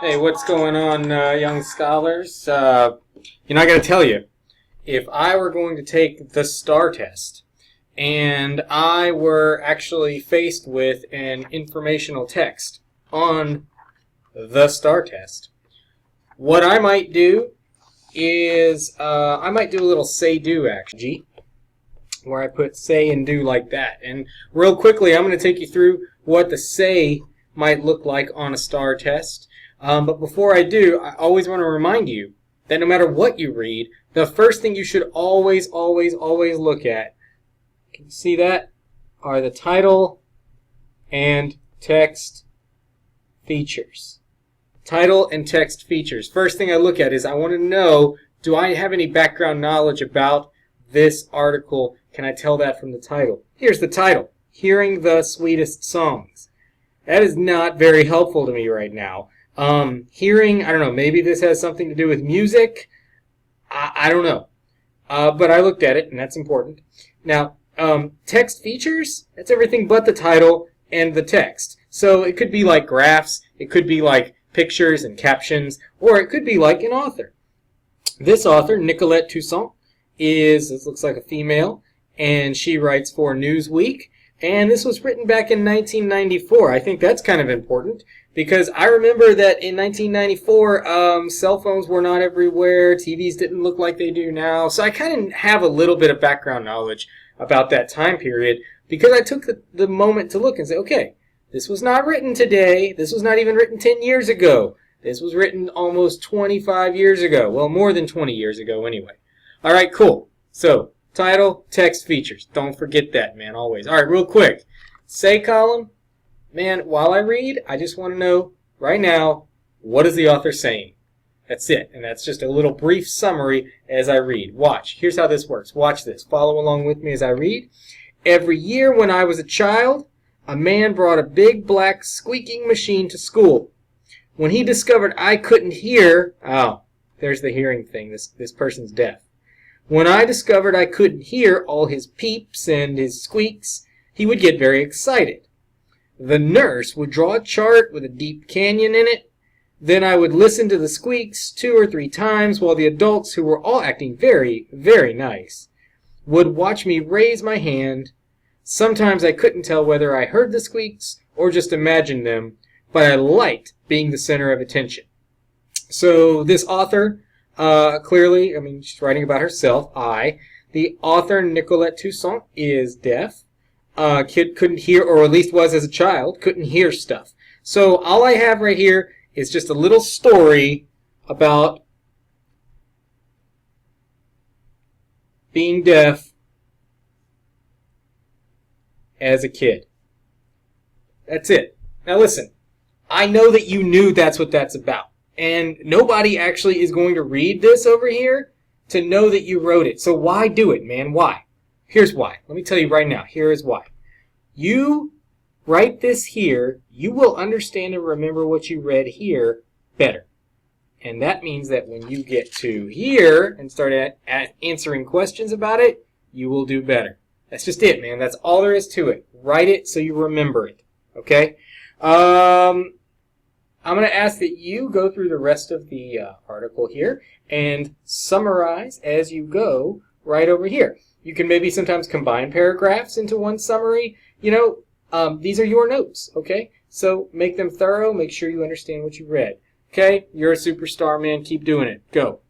Hey, what's going on, young scholars? I got to tell you, if I were going to take the STAAR test and I were actually faced with an informational text on the STAAR test, what I might do is I might do a little say-do action, where I put say and do like that. And real quickly, I'm going to take you through what the say might look like on a STAAR test. But before I do, I always want to remind you that no matter what you read, the first thing you should always look at, can you see that, are the title and text features. Title and text features. First thing I look at is I want to know, do I have any background knowledge about this article? Can I tell that from the title? Here's the title, Hearing the Sweetest Songs. That is not very helpful to me right now. Hearing, I don't know, maybe this has something to do with music. I don't know. But I looked at it, and that's important. Now, text features, that's everything but the title and the text. So it could be like graphs, it could be like pictures and captions, or it could be like an author. This author, Nicolette Toussaint, this looks like a female, and she writes for Newsweek. And this was written back in 1994. I think that's kind of important because I remember that in 1994, cell phones were not everywhere. TVs didn't look like they do now. So I kind of have a little bit of background knowledge about that time period because I took the moment to look and say, okay, this was not written today. This was not even written 10 years ago. This was written almost 25 years ago. Well, more than 20 years ago anyway. All right, cool. So, title, text, features. Don't forget that, man, always. All right, real quick. Say column. Man, while I read, I just want to know right now, what is the author saying? That's it. And that's just a little brief summary as I read. Watch. Here's how this works. Watch this. Follow along with me as I read. Every year when I was a child, a man brought a big black squeaking machine to school. When he discovered I couldn't hear, there's the hearing thing. This person's deaf. When I discovered I couldn't hear all his peeps and his squeaks, he would get very excited. The nurse would draw a chart with a deep canyon in it. Then I would listen to the squeaks 2 or 3 times while the adults, who were all acting very, very nice, would watch me raise my hand. Sometimes I couldn't tell whether I heard the squeaks or just imagined them, but I liked being the center of attention. So this author, clearly, she's writing about herself. The author, Nicolette Toussaint, is deaf. Kid couldn't hear, or at least was as a child, couldn't hear stuff. So all I have right here is just a little story about being deaf as a kid. That's it. Now listen, I know that you knew that's what that's about. And nobody actually is going to read this over here to know that you wrote it. So why do it, man? Why? Here's why. Let me tell you right now. Here is why. You write this here, you will understand and remember what you read here better. And that means that when you get to here and start answering questions about it, you will do better. That's just it, man. That's all there is to it. Write it so you remember it. Okay? I'm going to ask that you go through the rest of the article here and summarize as you go right over here. You can maybe sometimes combine paragraphs into one summary. These are your notes, okay? So make them thorough. Make sure you understand what you read. Okay? You're a superstar, man. Keep doing it. Go.